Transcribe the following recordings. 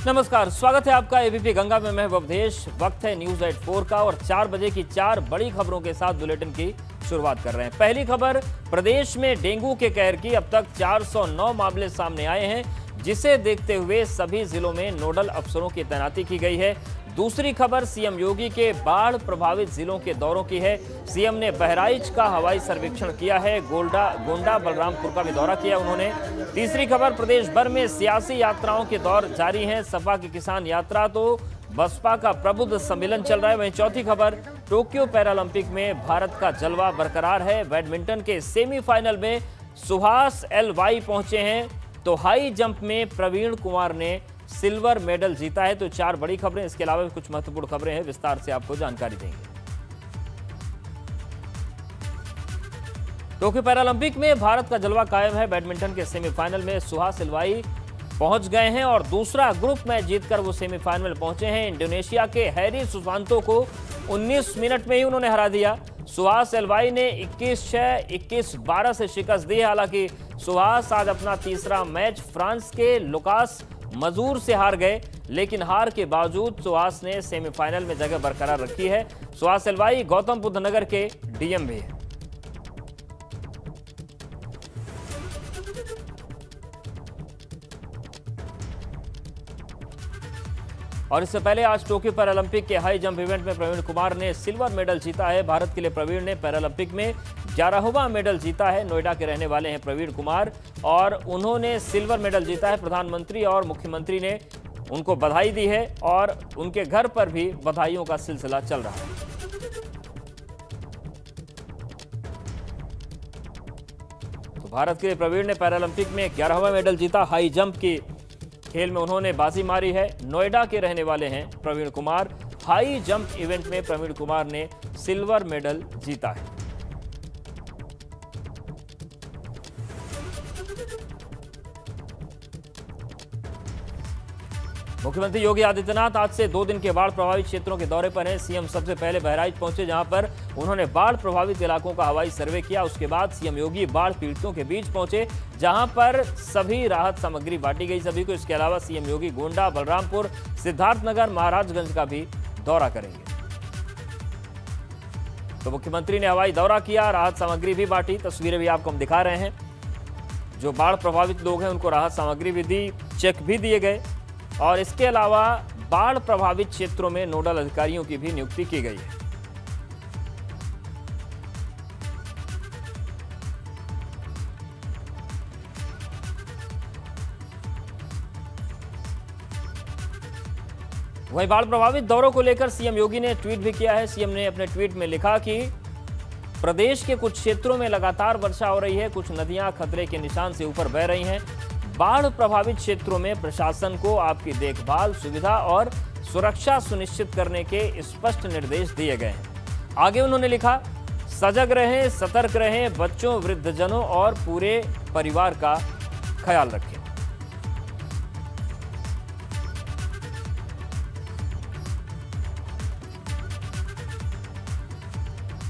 नमस्कार, स्वागत है आपका एबीपी गंगा में। मैं अवधेश। वक्त है न्यूज 84 का और 4 बजे की 4 बड़ी खबरों के साथ बुलेटिन की शुरुआत कर रहे हैं। पहली खबर, प्रदेश में डेंगू के कहर की। अब तक 409 मामले सामने आए हैं, जिसे देखते हुए सभी जिलों में नोडल अफसरों की तैनाती की गई है। दूसरी खबर सीएम योगी के बाढ़ प्रभावित जिलों के दौरों की है। सीएम ने बहराइच का हवाई सर्वेक्षण किया है, गोंडा बलरामपुर का भी दौरा किया उन्होंने। तीसरी खबर, प्रदेश भर में सियासी यात्राओं के दौर जारी हैं। सपा की किसान यात्रा तो बसपा का प्रबुद्ध सम्मेलन चल रहा है। वहीं चौथी खबर, टोक्यो पैरालंपिक में भारत का जलवा बरकरार है। बैडमिंटन के सेमीफाइनल में सुहास एलवाई पहुंचे हैं, तो हाई जंप में प्रवीण कुमार ने सिल्वर मेडल जीता है। तो 4 बड़ी खबरें, इसके अलावा भी कुछ महत्वपूर्ण खबरें हैं, विस्तार से आपको जानकारी देंगे। टोक्यो पैरालंपिक में भारत का जलवा कायम है। बैडमिंटन के सेमीफाइनल में सुहास एलवाई पहुंच गए हैं और दूसरा ग्रुप मैच जीतकर वो सेमीफाइनल में पहुंचे हैं। इंडोनेशिया के हैरी सुसांतो को 19 मिनट में ही उन्होंने हरा दिया। सुहास एलवाई ने 21-6, 21-12 से शिकस्त दी। हालांकि सुहास आज अपना तीसरा मैच फ्रांस के लुकास मजूर से हार गए, लेकिन हार के बावजूद सुहास ने सेमीफाइनल में जगह बरकरार रखी है। सुहास एलवाई गौतम बुद्ध नगर के डीएम भी हैं। और इससे पहले आज टोक्यो पैरालंपिक के हाई जंप इवेंट में प्रवीण कुमार ने सिल्वर मेडल जीता है। भारत के लिए प्रवीण ने पैरालंपिक में 11वां मेडल जीता है। नोएडा के रहने वाले हैं प्रवीण कुमार और उन्होंने सिल्वर मेडल जीता है। प्रधानमंत्री और मुख्यमंत्री ने उनको बधाई दी है और उनके घर पर भी बधाइयों का सिलसिला चल रहा है। तो भारत के लिए प्रवीण ने पैरालंपिक में 11वां मेडल जीता। हाई जंप की खेल में उन्होंने बाजी मारी है। नोएडा के रहने वाले हैं Praveen Kumar. High jump event में प्रवीण कुमार ने सिल्वर मेडल जीता है। मुख्यमंत्री योगी आदित्यनाथ आज से 2 दिन के बाढ़ प्रभावित क्षेत्रों के दौरे पर हैं। सीएम सबसे पहले बहराइच पहुंचे, जहां पर उन्होंने बाढ़ प्रभावित इलाकों का हवाई सर्वे किया। उसके बाद सीएम योगी बाढ़ पीड़ितों के बीच पहुंचे, जहां पर सभी राहत सामग्री बांटी गई सभी को। इसके अलावा सीएम योगी गोंडा, बलरामपुर, सिद्धार्थनगर, महाराजगंज का भी दौरा करेंगे। तो मुख्यमंत्री ने हवाई दौरा किया, राहत सामग्री भी बांटी। तस्वीरें भी आपको हम दिखा रहे हैं। जो बाढ़ प्रभावित लोग हैं उनको राहत सामग्री भी दी, चेक भी दिए गए और इसके अलावा बाढ़ प्रभावित क्षेत्रों में नोडल अधिकारियों की भी नियुक्ति की गई है। वहीं बाढ़ प्रभावित दौरों को लेकर सीएम योगी ने ट्वीट भी किया है। सीएम ने अपने ट्वीट में लिखा कि प्रदेश के कुछ क्षेत्रों में लगातार वर्षा हो रही है, कुछ नदियां खतरे के निशान से ऊपर बह रही हैं। बाढ़ प्रभावित क्षेत्रों में प्रशासन को आपकी देखभाल, सुविधा और सुरक्षा सुनिश्चित करने के स्पष्ट निर्देश दिए गए हैं। आगे उन्होंने लिखा, सजग रहें, सतर्क रहें, बच्चों, वृद्धजनों और पूरे परिवार का ख्याल रखें।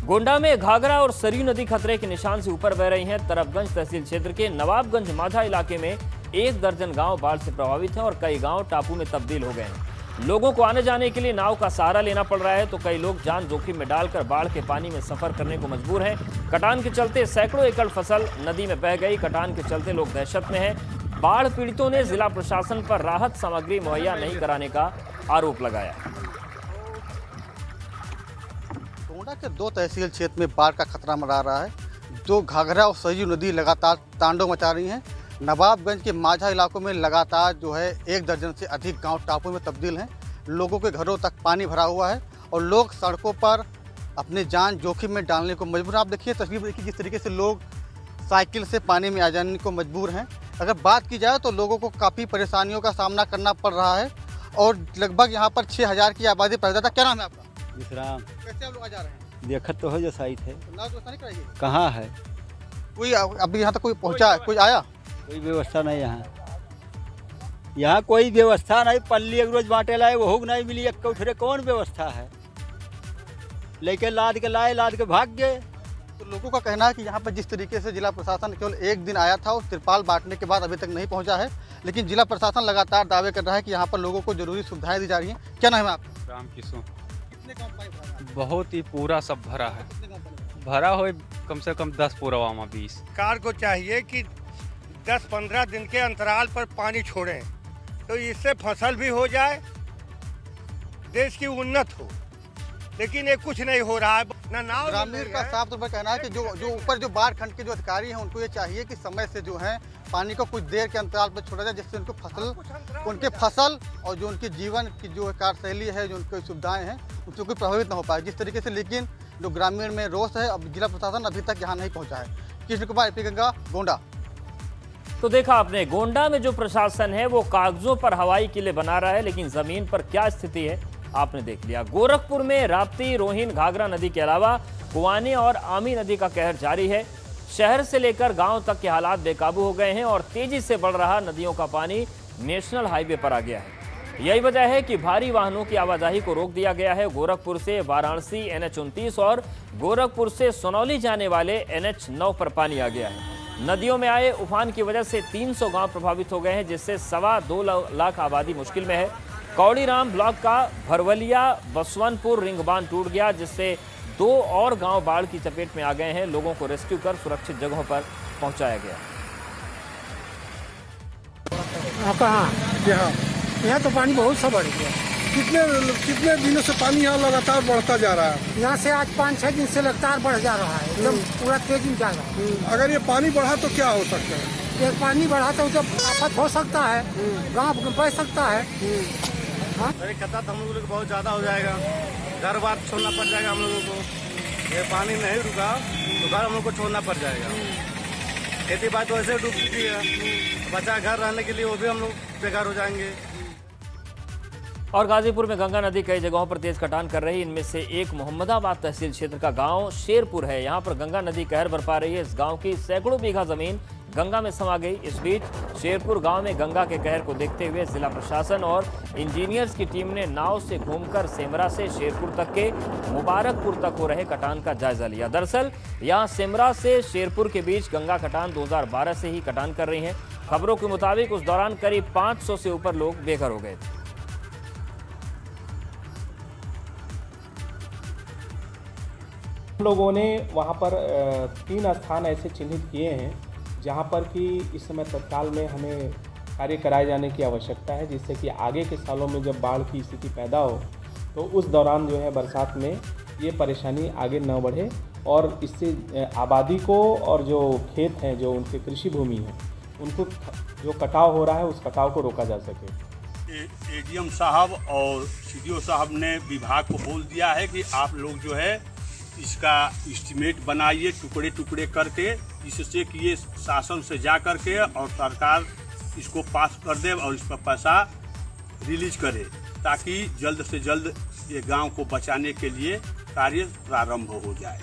गोंडा में घाघरा और सरयू नदी खतरे के निशान से ऊपर बह रही हैं। तरफगंज तहसील क्षेत्र के नवाबगंज माझा इलाके में 1 दर्जन गांव बाढ़ से प्रभावित हैं और कई गांव टापू में तब्दील हो गए हैं। लोगों को आने जाने के लिए नाव का सहारा लेना पड़ रहा है, तो कई लोग जान जोखिम में डालकर बाढ़ के पानी में सफर करने को मजबूर हैं। कटान के चलते सैकड़ों एकड़ फसल नदी में बह गई। कटान के चलते लोग दहशत में हैं। बाढ़ पीड़ितों ने जिला प्रशासन पर राहत सामग्री मुहैया नहीं कराने का आरोप लगाया। गोंडा के 2 तहसील क्षेत्र में बाढ़ का खतरा मंडरा रहा है। जो घाघरा और सरयू नदी लगातार तांडव मचा रही हैं। नवाबगंज के माझा इलाकों में लगातार जो है 1 दर्जन से अधिक गांव टापू में तब्दील हैं। लोगों के घरों तक पानी भरा हुआ है और लोग सड़कों पर अपने जान जोखिम में डालने को मजबूर। आप देखिए तस्वीर, देखिए किस तरीके से लोग साइकिल से पानी में आ जाने को मजबूर हैं। अगर बात की जाए तो लोगों को काफ़ी परेशानियों का सामना करना पड़ रहा है और लगभग यहाँ पर 6000 की आबादी पैदा था। क्या नाम है आपका? विश्राम। कैसे आप लोग आ जा रहे हैं? देखत तो हो जो साइट है, नाव व्यवस्था नहीं कराइए। कहाँ है? कोई अभी यहाँ तक कोई पहुँचा, कोई आया? कोई व्यवस्था नहीं यहाँ कोई व्यवस्था नहीं। पल्ली एक रोज बांटे लाए, वो नहीं मिली। एक कौन व्यवस्था है? लेके लाद के लाए, लाद के भाग गए। तो लोगों का कहना है कि यहाँ पर जिस तरीके से जिला प्रशासन केवल एक दिन आया था और तिरपाल बांटने के बाद अभी तक नहीं पहुँचा है, लेकिन जिला प्रशासन लगातार दावे कर रहा है कि यहाँ पर लोगों को जरूरी सुविधाएं दी जा रही हैं। क्या नाम है आपका? राम किशोर। कितने गाँव पाइप भरा है? बहुत ही पूरा सब भरा है, कितने गाँव पानी भरा हो कम से कम 10 पूरा 20। सरकार को चाहिए कि 10-15 दिन के अंतराल पर पानी छोड़ें, तो इससे फसल भी हो जाए, देश की उन्नत हो। लेकिन ये कुछ नहीं हो रहा है, ना नाव ग्रामीण का साफ तौर पर कहना है कि जो ऊपर जो बाढ़ खंड के जो अधिकारी हैं उनको ये चाहिए कि समय से जो है पानी को कुछ देर के अंतराल पर छोड़ा जाए, जिससे उनके फसल और जो उनके जीवन की जो कार्यशैली है, जो उनकी सुविधाएं हैं, उससे कोई प्रभावित ना हो पाए जिस तरीके से। लेकिन जो ग्रामीण में रोष है, अब जिला प्रशासन अभी तक यहाँ नहीं पहुँचा है। कृष्ण कुमार, एपी गंगा, गोंडा। तो देखा आपने, गोंडा में जो प्रशासन है वो कागजों पर हवाई किले बना रहा है, लेकिन जमीन पर क्या स्थिति है आपने देख लिया। गोरखपुर में राप्ती, रोहिन, घाघरा नदी के अलावा कुआनी और आमी नदी का कहर जारी है। शहर से लेकर गांव तक के हालात बेकाबू हो गए हैं और तेजी से बढ़ रहा नदियों का पानी नेशनल हाईवे पर आ गया है। यही वजह है कि भारी वाहनों की आवाजाही को रोक दिया गया है। गोरखपुर से वाराणसी NH-29 और गोरखपुर से सोनौली जाने वाले NH-9 पर पानी आ गया है। नदियों में आए उफान की वजह से 300 गांव प्रभावित हो गए हैं, जिससे 2.25 लाख आबादी मुश्किल में है। कौड़ीराम ब्लॉक का भरवलिया बसवनपुर रिंग बांध टूट गया, जिससे 2 और गांव बाढ़ की चपेट में आ गए हैं। लोगों को रेस्क्यू कर सुरक्षित जगहों पर पहुंचाया गया। यहाँ तो पानी बहुत सा बढ़ गया। कितने दिनों से पानी यहाँ लगातार बढ़ता जा रहा है? यहाँ से आज 5-6 दिन से लगातार बढ़ जा रहा है, एकदम पूरा तेजी में जा रहा है। अगर ये पानी बढ़ा तो क्या हो सकता है? ये पानी बढ़ा तो जब आफत हो सकता है, गाँव बह सकता है। अरे खतरा हम लोगों को बहुत ज़्यादा हो जाएगा, घर बार छोड़ना पड़ जाएगा हम लोगों को। ये पानी नहीं रुका तो घर हम लोग को छोड़ना पड़ जाएगा। खेती बाड़ी तो ऐसे डूब चुकी है, बचा घर रहने के लिए वो भी हम लोग बेकार हो जाएंगे। और गाजीपुर में गंगा नदी कई जगहों पर तेज कटान कर रही है। इनमें से एक मोहम्मदाबाद तहसील क्षेत्र का गांव शेरपुर है। यहां पर गंगा नदी कहर बरपा रही है। इस गांव की सैकड़ों बीघा जमीन गंगा में समा गई। इस बीच शेरपुर गांव में गंगा के कहर को देखते हुए जिला प्रशासन और इंजीनियर्स की टीम ने नाव से घूमकर सेमरा से शेरपुर तक के मुबारकपुर तक हो रहे कटान का जायजा लिया। दरअसल यहां सेमरा से शेरपुर के बीच गंगा कटान 2012 से ही कटान कर रही है। खबरों के मुताबिक उस दौरान करीब 500 से ऊपर लोग बेघर हो गए थे। लोगों ने वहाँ पर 3 स्थान ऐसे चिन्हित किए हैं जहाँ पर कि इस समय तत्काल में हमें कार्य कराए जाने की आवश्यकता है, जिससे कि आगे के सालों में जब बाढ़ की स्थिति पैदा हो तो उस दौरान जो है बरसात में ये परेशानी आगे न बढ़े और इससे आबादी को और जो खेत हैं, जो उनके कृषि भूमि है, उनको जो कटाव हो रहा है उस कटाव को रोका जा सके। एडीएम साहब और सीडीओ साहब ने विभाग को बोल दिया है कि आप लोग जो है इसका एस्टीमेट बनाइए टुकड़े टुकड़े करके, जिससे कि ये शासन से जा कर के और सरकार इसको पास कर दे और इस पर पैसा रिलीज करे, ताकि जल्द से जल्द ये गांव को बचाने के लिए कार्य प्रारंभ हो जाए।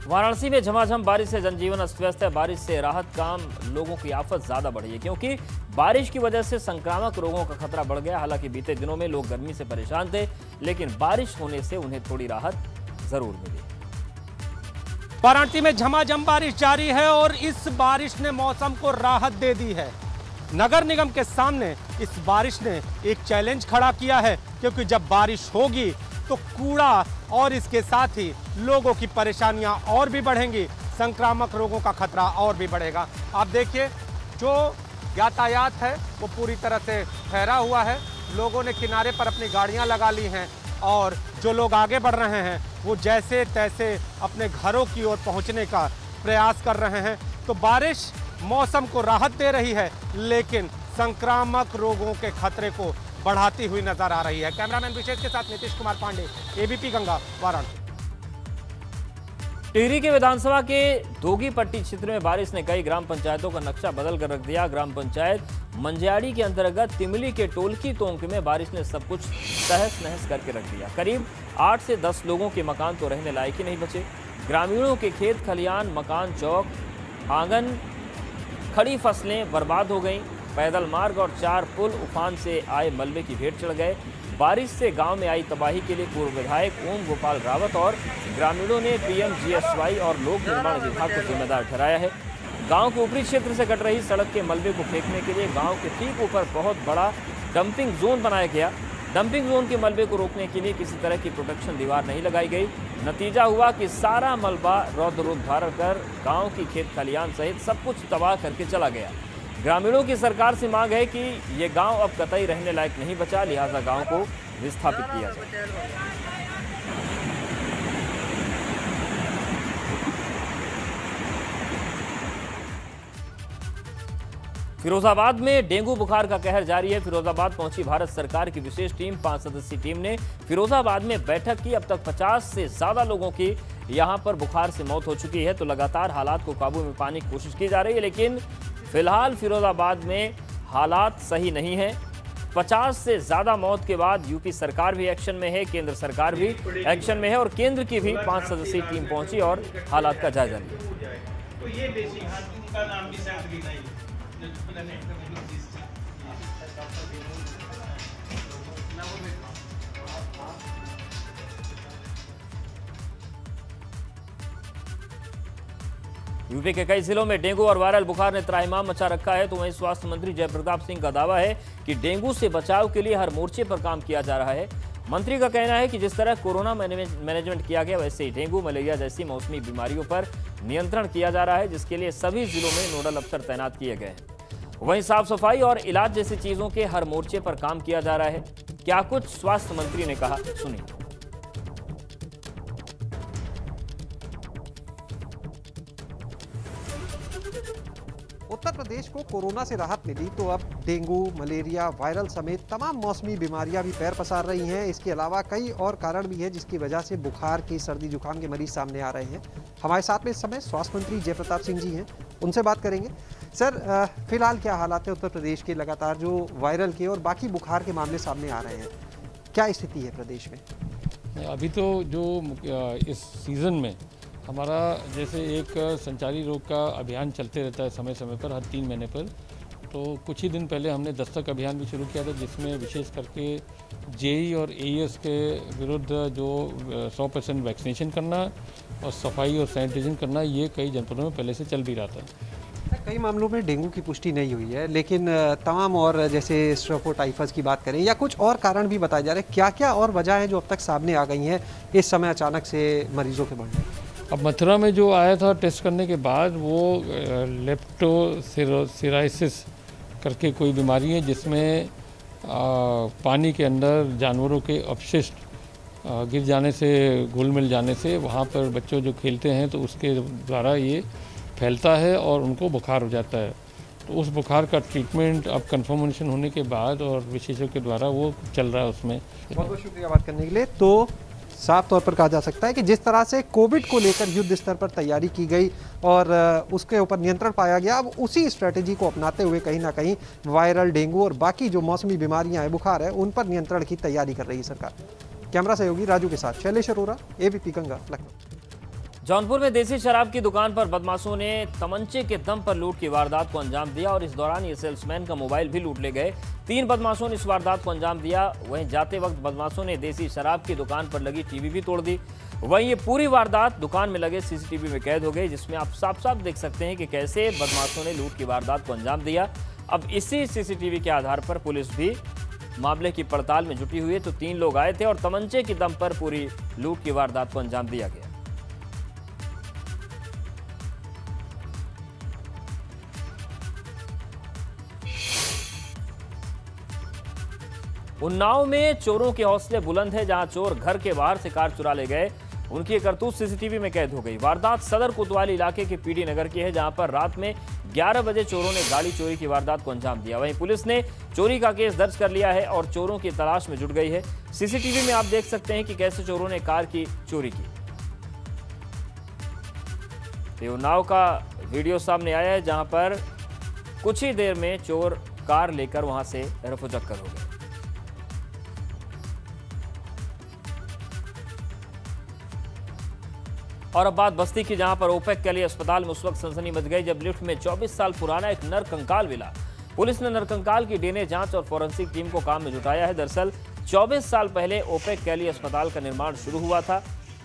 वाराणसी में झमाझम बारिश से जनजीवन अस्त व्यस्त है। बारिश से राहत काम, लोगों की आफत ज्यादा बढ़ी है क्योंकि बारिश की वजह से संक्रामक रोगों का खतरा बढ़ गया। हालांकि बीते दिनों में लोग गर्मी से परेशान थे, लेकिन बारिश होने से उन्हें थोड़ी राहत जरूर मिली। वाराणसी में झमाझम बारिश जारी है और इस बारिश ने मौसम को राहत दे दी है। नगर निगम के सामने इस बारिश ने एक चैलेंज खड़ा किया है, क्योंकि जब बारिश होगी तो कूड़ा और इसके साथ ही लोगों की परेशानियां और भी बढ़ेंगी, संक्रामक रोगों का खतरा और भी बढ़ेगा। आप देखिए, जो यातायात है वो पूरी तरह से ठहरा हुआ है। लोगों ने किनारे पर अपनी गाड़ियां लगा ली हैं और जो लोग आगे बढ़ रहे हैं वो जैसे तैसे अपने घरों की ओर पहुंचने का प्रयास कर रहे हैं। तो बारिश मौसम को राहत दे रही है, लेकिन संक्रामक रोगों के खतरे को बढ़ाती हुई नजर आ रही है। कैमरामैन विशेष के साथ नीतीश कुमार पांडे, एबीपी गंगा, वाराणसी। टिहरी के विधानसभा के दोगीपट्टी क्षेत्र में बारिश ने कई ग्राम पंचायतों का नक्शा बदल कर रख दिया। ग्राम पंचायत मंजियाड़ी के अंतर्गत तिमली के टोलकी तोंक में बारिश ने सब कुछ तहस नहस करके रख दिया। करीब 8 से 10 लोगों के मकान तो रहने लायक ही नहीं बचे। ग्रामीणों के खेत खलियान, मकान, चौक, आंगन, खड़ी फसलें बर्बाद हो गईं। पैदल मार्ग और 4 पुल उफान से आए मलबे की भेंट चढ़ गए। बारिश से गांव में आई तबाही के लिए पूर्व विधायक ओम गोपाल रावत और ग्रामीणों ने पीएमजीएसवाई और लोक निर्माण विभाग को जिम्मेदार ठहराया है। गांव के ऊपरी क्षेत्र से कट रही सड़क के मलबे को फेंकने के लिए गांव के ठीक ऊपर बहुत बड़ा डंपिंग जोन बनाया गया। डंपिंग जोन के मलबे को रोकने के लिए किसी तरह की प्रोटेक्शन दीवार नहीं लगाई गई। नतीजा हुआ कि सारा मलबा रौद्र रूप धारण कर गांव की खेत खलियान सहित सब कुछ तबाह करके चला गया। ग्रामीणों की सरकार से मांग है कि ये गांव अब कतई रहने लायक नहीं बचा, लिहाजा गांव को विस्थापित किया जाए। फिरोजाबाद में डेंगू बुखार का कहर जारी है। फिरोजाबाद पहुंची भारत सरकार की विशेष टीम 5 सदस्यीय टीम ने फिरोजाबाद में बैठक की। अब तक 50 से ज्यादा लोगों की यहां पर बुखार से मौत हो चुकी है, तो लगातार हालात को काबू में पाने की कोशिश की जा रही है, लेकिन फिलहाल फिरोजाबाद में हालात सही नहीं है। 50 से ज्यादा मौत के बाद यूपी सरकार भी एक्शन में है, केंद्र सरकार भी एक्शन में है और केंद्र की भी 5 सदस्यीय टीम पहुंची और हालात का जायजा लिया। यूपी के कई जिलों में डेंगू और वायरल बुखार ने त्राहिमाम मचा रखा है, तो वहीं स्वास्थ्य मंत्री जयप्रताप सिंह का दावा है कि डेंगू से बचाव के लिए हर मोर्चे पर काम किया जा रहा है। मंत्री का कहना है कि जिस तरह कोरोना मैनेजमेंट किया गया, वैसे ही डेंगू मलेरिया जैसी मौसमी बीमारियों पर नियंत्रण किया जा रहा है, जिसके लिए सभी जिलों में नोडल अफसर तैनात किए गए हैं। वहीं साफ सफाई और इलाज जैसी चीजों के हर मोर्चे पर काम किया जा रहा है। क्या कुछ स्वास्थ्य मंत्री ने कहा, सुनिए। उत्तर प्रदेश को कोरोना से राहत मिली तो अब डेंगू, मलेरिया, वायरल समेत तमाम मौसमी बीमारियां भी पैर पसार रही हैं। इसके अलावा कई और कारण भी है जिसकी वजह से बुखार की, सर्दी जुकाम के मरीज सामने आ रहे हैं। हमारे साथ में इस समय स्वास्थ्य मंत्री जयप्रताप सिंह जी हैं, उनसे बात करेंगे। सर, फिलहाल क्या हालात है उत्तर प्रदेश के? लगातार जो वायरल के और बाकी बुखार के मामले सामने आ रहे हैं, क्या स्थिति है प्रदेश में? अभी तो जो इस सीज़न में हमारा जैसे एक संचारी रोग का अभियान चलते रहता है समय समय पर, हर 3 महीने पर, तो कुछ ही दिन पहले हमने दस्तक अभियान भी शुरू किया था, जिसमें विशेष करके जेई और एईएस के विरुद्ध जो 100% वैक्सीनेशन करना और सफाई और सैनिटाइजेशन करना, ये कई जनपदों में पहले से चल भी रहा था। कई मामलों में डेंगू की पुष्टि नहीं हुई है, लेकिन तमाम और जैसे स्ट्रेप्टोटाइफस की बात करें या कुछ और कारण भी बताए जा रहे हैं, क्या क्या और वजह है जो अब तक सामने आ गई हैं इस समय अचानक से मरीजों के बढ़ने? अब मथुरा में जो आया था टेस्ट करने के बाद, वो लेप्टोस्पिराइसिस करके कोई बीमारी है, जिसमें पानी के अंदर जानवरों के अपशिष्ट गिर जाने से, घुल मिल जाने से, वहाँ पर बच्चों जो खेलते हैं तो उसके द्वारा ये फैलता है और उनको बुखार हो जाता है। तो उस बुखार का ट्रीटमेंट अब कन्फर्मेशन होने के बाद और विशेषज्ञों के द्वारा वो चल रहा है उसमें। बहुत बहुत शुक्रिया बात करने के लिए। तो साफ तौर पर कहा जा सकता है कि जिस तरह से कोविड को लेकर युद्ध स्तर पर तैयारी की गई और उसके ऊपर नियंत्रण पाया गया, अब उसी स्ट्रेटेजी को अपनाते हुए कहीं ना कहीं वायरल, डेंगू और बाकी जो मौसमी बीमारियां हैं, बुखार है, उन पर नियंत्रण की तैयारी कर रही है सरकार। कैमरा सहयोगी राजू के साथ शैलेश अरोरा, एबीपी गंगा, लखनऊ। जौनपुर में देसी शराब की दुकान पर बदमाशों ने तमंचे के दम पर लूट की वारदात को अंजाम दिया और इस दौरान ये सेल्समैन का मोबाइल भी लूट ले गए। 3 बदमाशों ने इस वारदात को अंजाम दिया। वहीं जाते वक्त बदमाशों ने देसी शराब की दुकान पर लगी टीवी भी तोड़ दी। वहीं ये पूरी वारदात दुकान में लगे सीसीटीवी में कैद हो गई, जिसमें आप साफ साफ देख सकते हैं कि कैसे बदमाशों ने लूट की वारदात को अंजाम दिया। अब इसी सीसीटीवी के आधार पर पुलिस भी मामले की पड़ताल में जुटी हुई है। तो 3 लोग आए थे और तमंचे के दम पर पूरी लूट की वारदात को अंजाम दिया गया। उन्नाव में चोरों के हौसले बुलंद है। जहां चोर घर के बाहर से कार चुरा ले गए, उनकी करतूत सीसीटीवी में कैद हो गई। वारदात सदर कोतवाली इलाके के पीडी नगर की है, जहां पर रात में 11 बजे चोरों ने गाड़ी चोरी की वारदात को अंजाम दिया। वहीं पुलिस ने चोरी का केस दर्ज कर लिया है और चोरों की तलाश में जुट गई है। सीसीटीवी में आप देख सकते हैं कि कैसे चोरों ने कार की चोरी की। उन्नाव का वीडियो सामने आया है, जहां पर कुछ ही देर में चोर कार लेकर वहां से रफूचक्कर हो गए। और अब बात बस्ती की, जहां पर ओपेक के लिए अस्पताल में उस वक्त सनसनी मच गई जब लिफ्ट में 24 साल पुराना एक नरकंकाल मिला। पुलिस ने नरकंकाल की डीएनए जांच और फॉरेंसिक टीम को काम में जुटाया है। दरअसल 24 साल पहले ओपेक कैली अस्पताल का निर्माण शुरू हुआ था।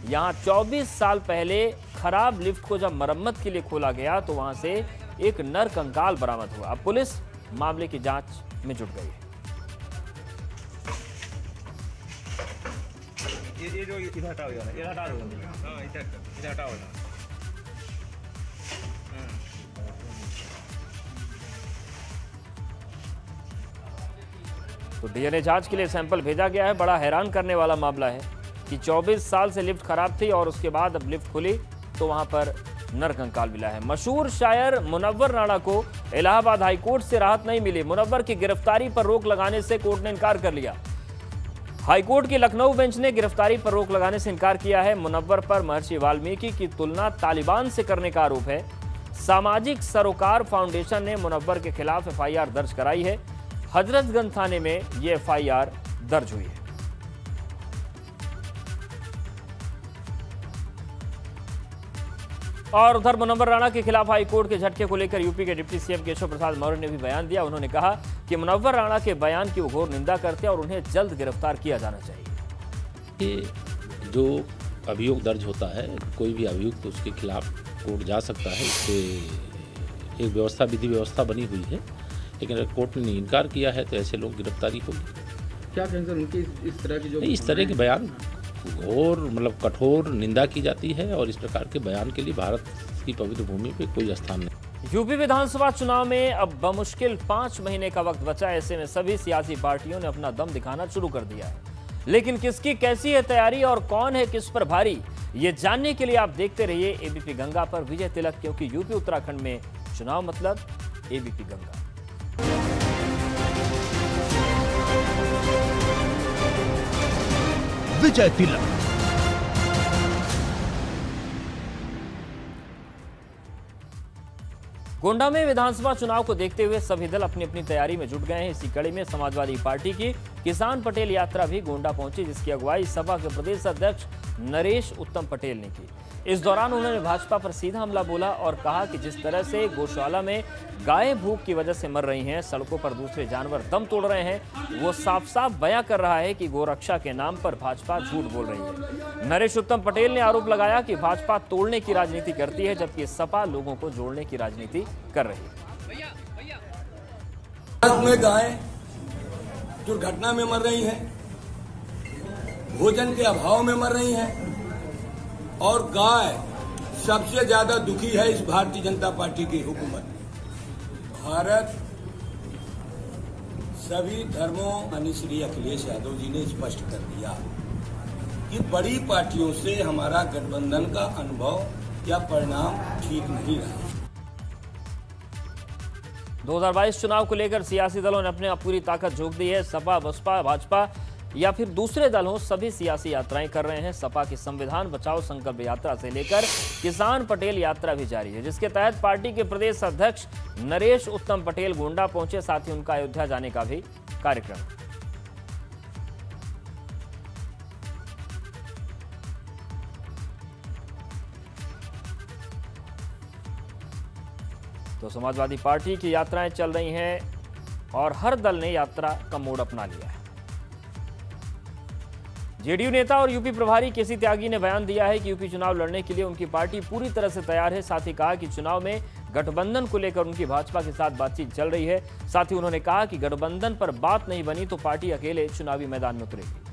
यहां 24 साल पहले खराब लिफ्ट को जब मरम्मत के लिए खोला गया तो वहां से एक नर कंकाल बरामद हुआ। अब पुलिस मामले की जांच में जुट गई है। ये जो इधर हटाओ, ये हटा दो। हां, इधर हटाओ। तो डीएनए जांच के लिए सैंपल भेजा गया है। बड़ा हैरान करने वाला मामला है कि 24 साल से लिफ्ट खराब थी और उसके बाद अब लिफ्ट खुली तो वहां पर नरकंकाल मिला है। मशहूर शायर मुनव्वर राणा को इलाहाबाद हाईकोर्ट से राहत नहीं मिली। मुनव्वर की गिरफ्तारी पर रोक लगाने से कोर्ट ने इनकार कर लिया। हाईकोर्ट की लखनऊ बेंच ने गिरफ्तारी पर रोक लगाने से इनकार किया है। मुनव्वर पर महर्षि वाल्मीकि की तुलना तालिबान से करने का आरोप है। सामाजिक सरोकार फाउंडेशन ने मुनव्वर के खिलाफ एफआईआर दर्ज कराई है। हजरतगंज थाने में यह एफआईआर दर्ज हुई है। और उधर मुनव्वर राणा के खिलाफ हाईकोर्ट के झटके को लेकर यूपी के डिप्टी सीएम केशव प्रसाद मौर्य ने भी बयान दिया। उन्होंने कहा कि मुनव्वर राणा के बयान की वो घोर निंदा करते हैं और उन्हें जल्द गिरफ्तार किया जाना चाहिए। जो अभियोग दर्ज होता है, कोई भी अभियुक्त उसके खिलाफ कोर्ट जा सकता है। इससे एक व्यवस्था, विधि व्यवस्था बनी हुई है, लेकिन अगर कोर्ट ने इनकार किया है तो ऐसे लोग गिरफ्तारी होगी। क्या कहेंगे सर उनकी इस तरह की जो इस तरह के बयान और मतलब कठोर निंदा की जाती है और इस प्रकार के बयान के लिए भारत की पवित्र भूमि पे कोई स्थान नहीं। यूपी विधानसभा चुनाव में अब बमुश्किल 5 महीने का वक्त बचा। ऐसे में सभी सियासी पार्टियों ने अपना दम दिखाना शुरू कर दिया है। लेकिन किसकी कैसी है तैयारी और कौन है किस पर भारी, ये जानने के लिए आप देखते रहिए एबीपी गंगा पर विजय तिलक, क्योंकि यूपी उत्तराखंड में चुनाव मतलब एबीपी गंगा। विजय तिलक। गोंडा में विधानसभा चुनाव को देखते हुए सभी दल अपनी अपनी तैयारी में जुट गए हैं। इसी कड़ी में समाजवादी पार्टी की किसान पटेल यात्रा भी गोंडा पहुंची, जिसकी अगुवाई सपा के प्रदेश अध्यक्ष नरेश उत्तम पटेल ने की। इस दौरान उन्होंने भाजपा पर सीधा हमला बोला और कहा कि जिस तरह से गौशाला में गायें भूख की वजह से मर रही हैं, सड़कों पर दूसरे जानवर दम तोड़ रहे हैं, वो साफ साफ बयां कर रहा है कि गोरक्षा के नाम पर भाजपा झूठ बोल रही है। नरेश उत्तम पटेल ने आरोप लगाया कि भाजपा तोड़ने की राजनीति करती है, जबकि सपा लोगों को जोड़ने की राजनीति कर रही है। भारत में गायें दुर्घटना में मर रही हैं, भोजन के अभाव में मर रही हैं और गाय सबसे ज्यादा दुखी है इस भारतीय जनता पार्टी की हुकूमत। भारत सभी धर्मों माननीय श्री अखिलेश यादव जी ने स्पष्ट कर दिया कि बड़ी पार्टियों से हमारा गठबंधन का अनुभव या परिणाम ठीक नहीं रहा। 2022 चुनाव को लेकर सियासी दलों ने अपने पूरी ताकत झोंक दी है। सपा, बसपा, भाजपा या फिर दूसरे दल हो, सभी सियासी यात्राएं कर रहे हैं। सपा की संविधान बचाओ संकल्प यात्रा से लेकर किसान पटेल यात्रा भी जारी है, जिसके तहत पार्टी के प्रदेश अध्यक्ष नरेश उत्तम पटेल गोंडा पहुंचे, साथ ही उनका अयोध्या जाने का भी कार्यक्रम। तो समाजवादी पार्टी की यात्राएं चल रही हैं और हर दल ने यात्रा का मोड अपना लिया है। जेडीयू नेता और यूपी प्रभारी केसी त्यागी ने बयान दिया है कि यूपी चुनाव लड़ने के लिए उनकी पार्टी पूरी तरह से तैयार है। साथ ही कहा कि चुनाव में गठबंधन को लेकर उनकी भाजपा के साथ बातचीत चल रही है। साथ ही उन्होंने कहा कि गठबंधन पर बात नहीं बनी तो पार्टी अकेले चुनावी मैदान में उतरेगी।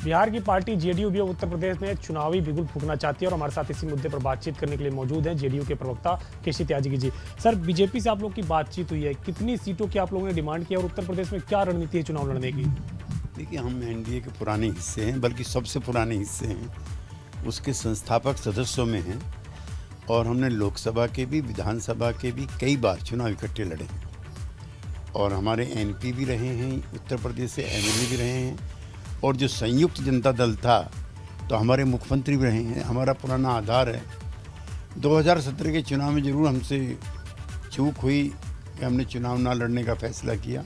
बिहार की पार्टी जेडीयू भी उत्तर प्रदेश में चुनावी बिगुल फूंकना चाहती है और हमारे साथ इसी मुद्दे पर बातचीत करने के लिए मौजूद हैं जेडीयू के प्रवक्ता केसी त्यागी जी। सर, बीजेपी से आप लोग की बातचीत हुई है, कितनी सीटों की आप लोगों ने डिमांड किया और उत्तर प्रदेश में क्या रणनीति है चुनाव लड़ने की? देखिए, हम एनडीए के पुराने हिस्से हैं, बल्कि सबसे पुराने हिस्से हैं, उसके संस्थापक सदस्यों में हैं और हमने लोकसभा के भी विधानसभा के भी कई बार चुनाव इकट्ठे लड़े हैं और हमारे एमपी भी रहे हैं, उत्तर प्रदेश से एमएलए भी रहे हैं और जो संयुक्त जनता दल था तो हमारे मुख्यमंत्री भी रहे हैं। हमारा पुराना आधार है। 2017 के चुनाव में ज़रूर हमसे चूक हुई कि हमने चुनाव ना लड़ने का फैसला किया।